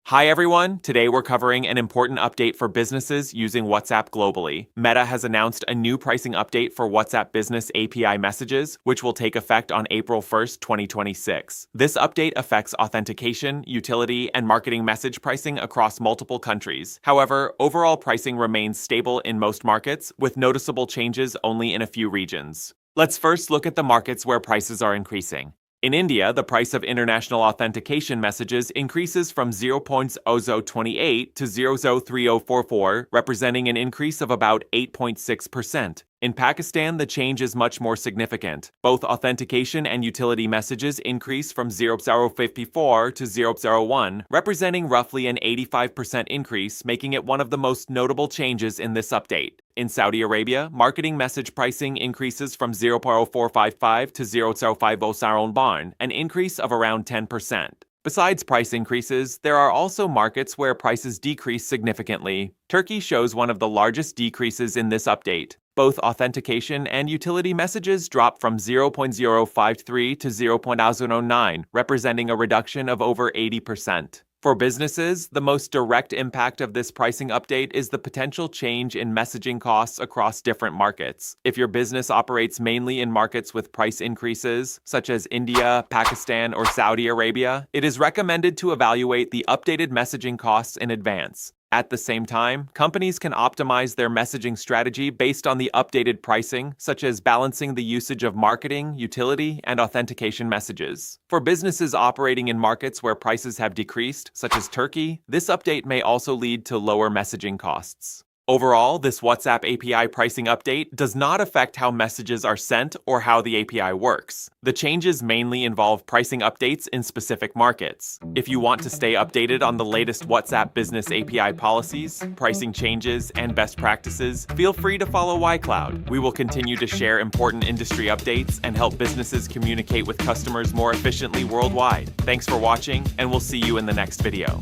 Hi everyone, today we're covering an important update for businesses using WhatsApp globally. Meta has announced a new pricing update for WhatsApp Business API messages, which will take effect on April 1st, 2026. This update affects authentication, utility, and marketing message pricing across multiple countries. However, overall pricing remains stable in most markets, with noticeable changes only in a few regions. Let's first look at the markets where prices are increasing. In India, the price of international authentication messages increases from 0.0028 to 0.03044, representing an increase of about 8.6%. In Pakistan, the change is much more significant. Both authentication and utility messages increase from 0.054 to 0.01, representing roughly an 85% increase, making it one of the most notable changes in this update. In Saudi Arabia, marketing message pricing increases from 0.0455 to 0.050 saron barn, an increase of around 10%. Besides price increases, there are also markets where prices decrease significantly. Turkey shows one of the largest decreases in this update. Both authentication and utility messages drop from 0.053 to 0.009, representing a reduction of over 80%. For businesses, the most direct impact of this pricing update is the potential change in messaging costs across different markets. If your business operates mainly in markets with price increases, such as India, Pakistan, or Saudi Arabia, it is recommended to evaluate the updated messaging costs in advance. At the same time, companies can optimize their messaging strategy based on the updated pricing, such as balancing the usage of marketing, utility, and authentication messages. For businesses operating in markets where prices have decreased, such as Turkey, this update may also lead to lower messaging costs. Overall, this WhatsApp API pricing update does not affect how messages are sent or how the API works. The changes mainly involve pricing updates in specific markets. If you want to stay updated on the latest WhatsApp Business API policies, pricing changes, and best practices, feel free to follow YCloud. We will continue to share important industry updates and help businesses communicate with customers more efficiently worldwide. Thanks for watching, and we'll see you in the next video.